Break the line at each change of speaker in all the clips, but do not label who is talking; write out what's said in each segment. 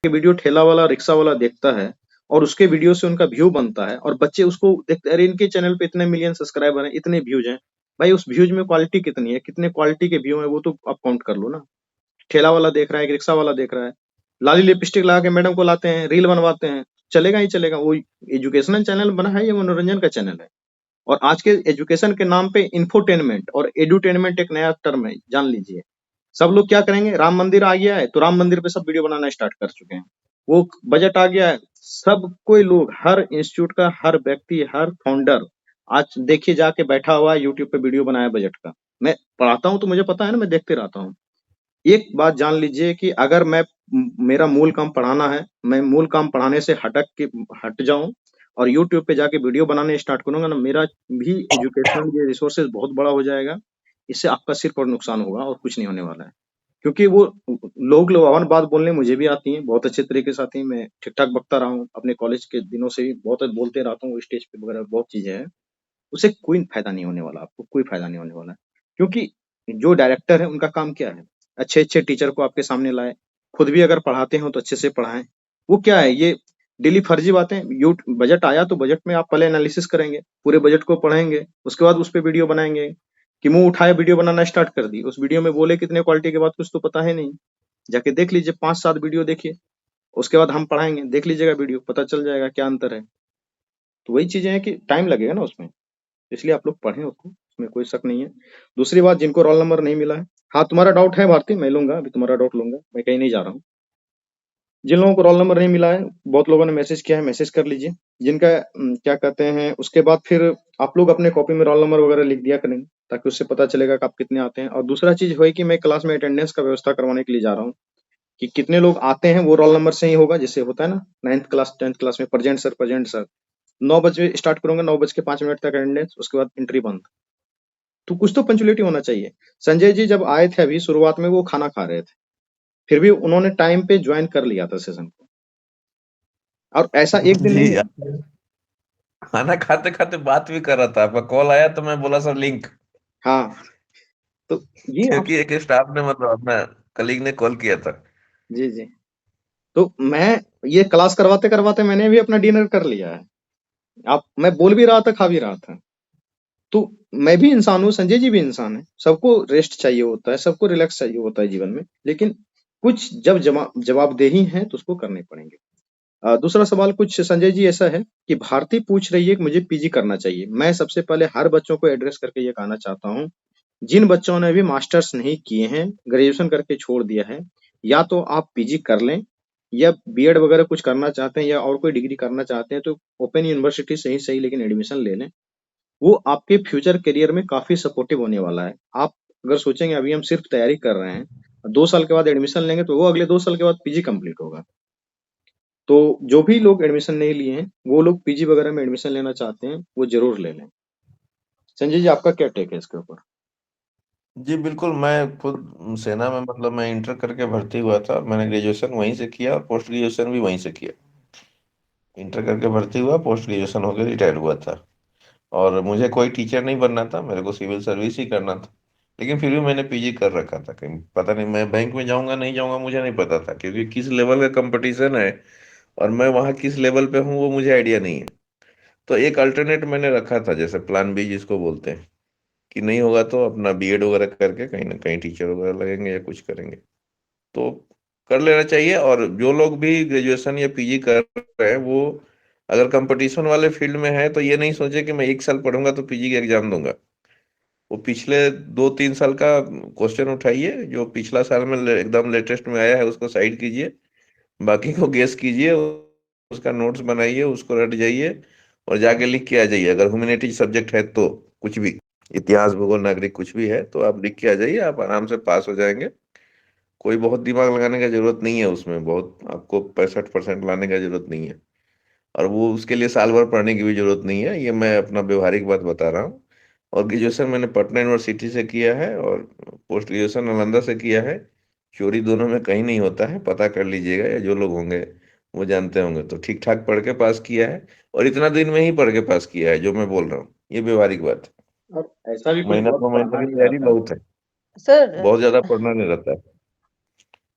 के वीडियो ठेला वाला, रिक्शा वाला देखता है और उसके वीडियो से उनका व्यू बनता है और बच्चे उसको देखते हैं, अरे इनके चैनल पे इतने मिलियन सब्सक्राइबर हैं, इतने व्यूज हैं। भाई उस व्यूज में क्वालिटी कितनी है, कितने क्वालिटी के व्यू है, वो तो आप काउंट कर लो ना। ठेला वाला देख रहा है, रिक्शा वाला देख रहा है, लाली लिपस्टिक लगा के मैडम को लाते हैं, रील बनवाते हैं, चलेगा ही चलेगा। वो एजुकेशनल चैनल बना है या मनोरंजन का चैनल है? और आज के एजुकेशन के नाम पे इंफोटेनमेंट और एडुटेनमेंट एक नया टर्म है, जान लीजिए। सब लोग क्या करेंगे, राम मंदिर आ गया है तो राम मंदिर पे सब वीडियो बनाना स्टार्ट कर चुके हैं। वो बजट आ गया है, सब कोई लोग, हर इंस्टीट्यूट का हर व्यक्ति, हर फाउंडर आज देखिए जाके बैठा हुआ है यूट्यूब पे वीडियो बनाया बजट का। मैं पढ़ाता हूँ तो मुझे पता है ना, मैं देखते रहता हूँ। एक बात जान लीजिए कि अगर मेरा मूल काम पढ़ाना है, मैं मूल काम पढ़ाने से हट जाऊं और यूट्यूब पे जाके वीडियो बनाने स्टार्ट करूंगा ना, मेरा भी एजुकेशनल ये रिसोर्सेज बहुत बड़ा हो जाएगा। इससे आपका सिर्फ और नुकसान होगा और कुछ नहीं होने वाला है। क्योंकि वो लोग लुभावन बात बोलने मुझे भी आती है, बहुत अच्छे तरीके से आती है। मैं ठीक ठाक बकता रहा हूँ अपने कॉलेज के दिनों से भी, बहुत बोलते रहता हूँ स्टेज पे वगैरह, बहुत चीजें हैं। उससे कोई फायदा नहीं होने वाला, आपको कोई फायदा नहीं होने वाला है। क्योंकि जो डायरेक्टर है उनका काम क्या है, अच्छे अच्छे टीचर को आपके सामने लाए, खुद भी अगर पढ़ाते हो तो अच्छे से पढ़ाएं। वो क्या है, ये डेली फर्जी बातें। बजट आया तो बजट में आप पहले एनालिसिस करेंगे, पूरे बजट को पढ़ेंगे, उसके बाद उस पर वीडियो बनाएंगे। कि मुंह उठाए वीडियो बनाना स्टार्ट कर दी, उस वीडियो में बोले कितने क्वालिटी के बाद कुछ तो पता है नहीं। जाके देख लीजिए, 5-7 वीडियो देखिए, उसके बाद हम पढ़ाएंगे, देख लीजिएगा वीडियो, पता चल जाएगा क्या अंतर है। तो वही चीजें हैं कि टाइम लगेगा ना उसमें, इसलिए आप लोग पढ़ें उसको, उसमें कोई शक नहीं है। दूसरी बात, जिनको रोल नंबर नहीं मिला है, हाँ तुम्हारा डाउट है भारती, मैं लूंगा, अभी तुम्हारा डाउट लूंगा, मैं कहीं नहीं जा रहा हूँ। जिन लोगों को रोल नंबर नहीं मिला है, बहुत लोगों ने मैसेज किया है, मैसेज कर लीजिए। जिनका क्या कहते हैं, उसके बाद फिर आप लोग अपने कॉपी में रोल नंबर वगैरह लिख दिया करेंगे, ताकि उससे पता चलेगा कि आप कितने आते हैं। और दूसरा चीज है कि मैं क्लास में अटेंडेंस का व्यवस्था करवाने के लिए जा रहा हूँ, कि कितने लोग आते हैं वो रोल नंबर से ही होगा। जैसे होता है ना 9th क्लास 10th क्लास में, प्रेजेंट सर, प्रेजेंट सर। 9 बजे स्टार्ट करूंगा, 9 बज के 5 मिनट तक अटेंडेंस, उसके बाद एंट्री बंद। तो कुछ तो पंचुअलिटी होना चाहिए। संजय जी जब आए थे अभी शुरुआत में, वो खाना खा रहे थे, फिर भी उन्होंने टाइम पे ज्वाइन कर लिया था सेशन को। और ऐसा एक दिन
जी,
नहीं है।
खाना खाते खाते बात भी कर रहा था, आपका कॉल आया तो मैं बोला सर लिंक।
हाँ, तो ये आप,
क्योंकि एक स्टाफ ने, मतलब अपना कलीग ने कॉल किया था।
जी जी, तो मैं ये क्लास करवाते करवाते मैंने भी अपना डिनर कर लिया है। आप, मैं बोल भी रहा था, खा भी रहा था। तो मैं भी इंसान हूँ, संजय जी भी इंसान है, सबको रेस्ट चाहिए होता है, सबको रिलैक्स चाहिए होता है जीवन में। लेकिन कुछ जब जवाबदेही है तो उसको करने पड़ेंगे। दूसरा सवाल कुछ संजय जी ऐसा है कि भारती पूछ रही है कि मुझे पीजी करना चाहिए। मैं सबसे पहले हर बच्चों को एड्रेस करके ये कहना चाहता हूँ, जिन बच्चों ने भी मास्टर्स नहीं किए हैं, ग्रेजुएशन करके छोड़ दिया है, या तो आप पीजी कर लें, या बीएड वगैरह कुछ करना चाहते हैं या और कोई डिग्री करना चाहते हैं तो ओपन यूनिवर्सिटी से ही सही लेकिन एडमिशन ले लें। वो आपके फ्यूचर करियर में काफी सपोर्टिव होने वाला है। आप अगर सोचेंगे अभी हम सिर्फ तैयारी कर रहे हैं, 2 साल के बाद एडमिशन लेंगे, तो वो अगले 2 साल के बाद पीजी कंप्लीट होगा। तो जो भी लोग एडमिशन नहीं लिए हैं, वो लोग पीजी वगैरह में एडमिशन लेना चाहते हैं, वो जरूर ले लें। संजय जी आपका क्या टेक है इसके ऊपर?
जी बिल्कुल, मैं खुद सेना में, मतलब मैं इंटर करके भर्ती हुआ था, मैंने ग्रेजुएशन वहीं से किया और पोस्ट ग्रेजुएशन भी वहीं से किया। इंटर करके भर्ती हुआ, पोस्ट ग्रेजुएशन होकर रिटायर हुआ था। और मुझे कोई टीचर नहीं बनना था, मेरे को सिविल सर्विस ही करना था। लेकिन फिर भी मैंने पीजी कर रखा था। कहीं पता नहीं मैं बैंक में जाऊंगा नहीं जाऊंगा, मुझे नहीं पता था, क्योंकि किस लेवल का कंपटीशन है और मैं वहाँ किस लेवल पे हूँ वो मुझे आइडिया नहीं है। तो एक अल्टरनेट मैंने रखा था, जैसे प्लान बी जिसको बोलते हैं, कि नहीं होगा तो अपना बीएड वगैरह करके कहीं ना कहीं टीचर वगैरह लगेंगे या कुछ करेंगे। तो कर लेना चाहिए। और जो लोग भी ग्रेजुएशन या पीजी कर रहे हैं, वो अगर कंपटीशन वाले फील्ड में है तो ये नहीं सोचे कि मैं 1 साल पढ़ूंगा तो पीजी का एग्जाम दूंगा। वो पिछले 2-3 साल का क्वेश्चन उठाइए, जो पिछला साल में एकदम लेटेस्ट में आया है उसको साइड कीजिए, बाकी को गेस कीजिए, उसका नोट्स बनाइए, उसको रट जाइए और जाके लिख के आ जाइए। अगर ह्यूमैनिटीज सब्जेक्ट है तो कुछ भी, इतिहास भूगोल नागरिक कुछ भी है तो आप लिख के आ जाइए, आप आराम से पास हो जाएंगे। कोई बहुत दिमाग लगाने का जरूरत नहीं है उसमें, बहुत आपको 65% लाने का जरूरत नहीं है। और वो उसके लिए साल भर पढ़ने की भी जरूरत नहीं है, ये मैं अपना व्यवहारिक बात बता रहा हूँ। और ग्रेजुएशन मैंने पटना यूनिवर्सिटी से किया है और पोस्ट ग्रेजुएशन नालंदा से किया है। चोरी दोनों में कहीं नहीं होता है, पता कर लीजिएगा, या जो लोग होंगे वो जानते होंगे। तो ठीक ठाक पढ़ के पास किया है, और इतना दिन में ही पढ़ के पास किया है जो मैं बोल रहा हूँ, ये व्यवहारिक बात है।
और ऐसा भी कुछ
महीना
बहुत
2 महीने
पढ़ना
की
नहीं
तैयारी
रहता है।
बहुत है,
सर
बहुत ज्यादा पढ़ना नहीं रहता है।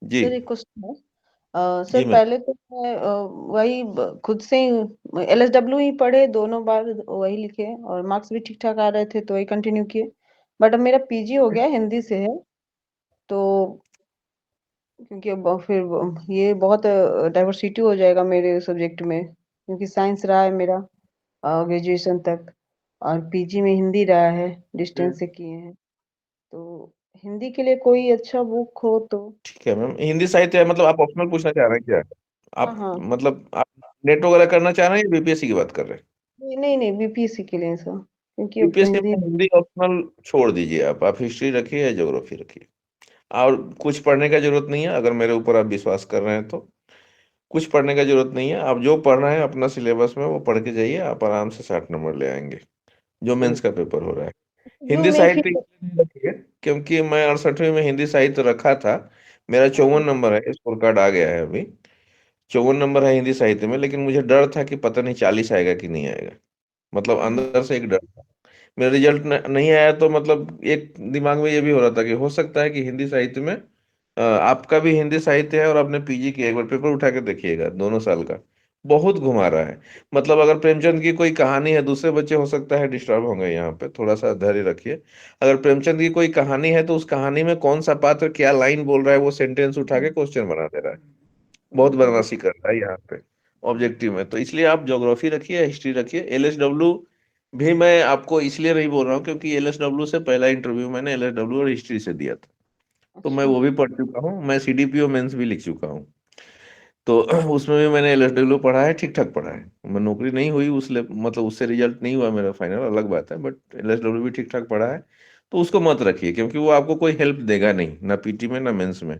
जी।
सर एक क्वेश्चन है। सर
जी मैम।
पहले तो मैं वही खुद से ही LSW ही पढ़े, दोनों बार वही लिखे और मार्क्स भी ठीक ठाक आ रहे थे तो वही कंटिन्यू किए। बट अब मेरा PG हो गया, हिंदी से है। तो क्योंकि अब फिर ये बहुत डाइवर्सिटी हो जाएगा मेरे सब्जेक्ट में, क्योंकि साइंस रहा है मेरा ग्रेजुएशन तक, और PG में हिंदी रहा है, डिस्टेंस से किए हैं। तो हिंदी के लिए कोई अच्छा बुक हो तो।
ठीक है मैम, हिंदी साहित्य है मतलब आप ऑप्शनल पूछना चाह रहे हैं क्या?
हाँ
आप
हाँ।
मतलब आप नेट वगैरह करना चाह रहे हैं या बीपीएससी की बात कर रहे हैं?
नहीं नहीं नहीं, BPSC के लिए सर, क्योंकि अब
बीपीएससी
हिंदी।
में हिंदी ऑप्शनल छोड़ दीजिए, आप हिस्ट्री रखिए या ज्योग्राफी रखिए। और कुछ पढ़ने का जरूरत नहीं है, अगर मेरे ऊपर आप विश्वास कर रहे हैं तो कुछ पढ़ने का जरूरत नहीं है। आप जो पढ़ रहे हैं अपना सिलेबस में वो पढ़ के जाइए, आप आराम से 60 नंबर ले आएंगे जो
हम्म,
मेंस का पेपर हो रहा है।
जो
हिंदी
मैं
साहित्य
फिर।
इसलिए नहीं रखिए क्योंकि मैं 68वीं में हिंदी साहित्य रखा था। मेरा
हाँ
54 नंबर है, स्कोर कार्ड आ गया है अभी। 54 नंबर है हिंदी साहित्य में, लेकिन मुझे डर था कि पता नहीं 40 आएगा कि नहीं आएगा। मतलब
हाँ।
अंदर से एक डर था। मेरा रिजल्ट नहीं आया तो मतलब एक दिमाग में ये भी हो रहा था कि हो सकता है कि हिंदी साहित्य में आपका भी हिंदी साहित्य है और आपने पीजी किया, एक बार पेपर उठा के देखिएगा, दोनों साल का बहुत घुमा रहा है। मतलब अगर प्रेमचंद की कोई कहानी है, दूसरे बच्चे हो सकता है डिस्टर्ब होंगे, यहाँ पे थोड़ा सा धैर्य रखिए। अगर प्रेमचंद की कोई कहानी है तो उस कहानी में कौन सा पात्र क्या लाइन बोल रहा है वो सेंटेंस उठा के क्वेश्चन बना दे रहा है। बहुत
हम्म,
बदमाशी कर रहा है यहाँ पे ऑब्जेक्टिव में। तो इसलिए आप ज्योग्राफी रखिए, हिस्ट्री रखिए। एलएसडब्ल्यू भी मैं आपको इसलिए नहीं बोल रहा हूँ क्योंकि एलएसडब्ल्यू से पहला इंटरव्यू मैंने एलएसडब्ल्यू और हिस्ट्री से दिया था, तो मैं
अच्छा।
वो भी पढ़ चुका हूँ। मैं सीडीपीओ मेंस भी लिख चुका हूँ। तो उसमें भी मैंने एलएसडब्ल्यू पढ़ा है, ठीक ठाक पढ़ा है। मैं नौकरी नहीं हुई मतलब उससे रिजल्ट नहीं हुआ मेरा फाइनल, अलग बात है, बट एलएसडब्ल्यू भी ठीक ठाक पढ़ा है। तो उसको मत रखिए क्योंकि वो आपको कोई हेल्प देगा नहीं, ना पीटी में ना मेंस में।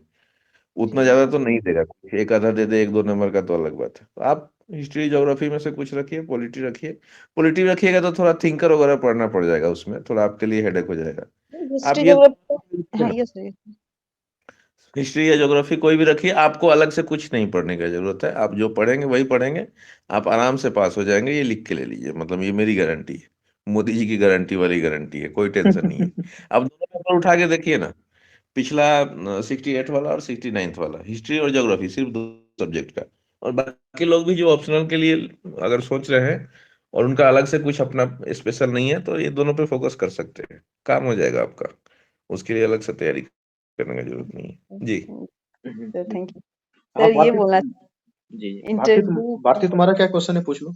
उतना
चलिए
ज्यादा
सर।
तो नहीं देगा, एक आधा दे दे, 1-2 नंबर का तो अलग बात है। तो आप हिस्ट्री ज्योग्राफी में से कुछ रखिए, पॉलिटी रखिए। पॉलिटी रखिएगा तो थोड़ा थिंकर वगैरह पढ़ना पड़ जाएगा, उसमें थोड़ा आपके लिए हेडेक हो जाएगा। आप
हिस्ट्री
ये
ज्योग्राफी। हाँ, यस सर।
हिस्ट्री या ज्योग्राफी कोई भी रखिए, आपको अलग से कुछ नहीं पढ़ने की जरूरत है। आप जो पढ़ेंगे वही पढ़ेंगे, आप आराम से पास हो जाएंगे, ये लिख के ले लीजिए। मतलब ये मेरी गारंटी है, मोदी जी की गारंटी वाली गारंटी है, कोई टेंशन नहीं है। अब दोनों पेपर उठा के देखिए ना, पिछला 68 वाला और 69th वाला, हिस्ट्री और ज्योग्राफी, सिर्फ दो सब्जेक्ट का। और बाकी लोग भी जो ऑप्शनल के लिए अगर सोच रहे हैं और उनका अलग से कुछ अपना स्पेशल नहीं है, तो ये दोनों पे फोकस कर सकते हैं, काम हो जाएगा आपका। उसके लिए अलग से तैयारी करने की जरूरत नहीं है। जी।
Sir thank you.
हाँ
सर ये
भारती,
बोलना,
जी जी,
इंटरव्यू।
भारती तुम्हारा क्या क्वेश्चन है, पूछ लो।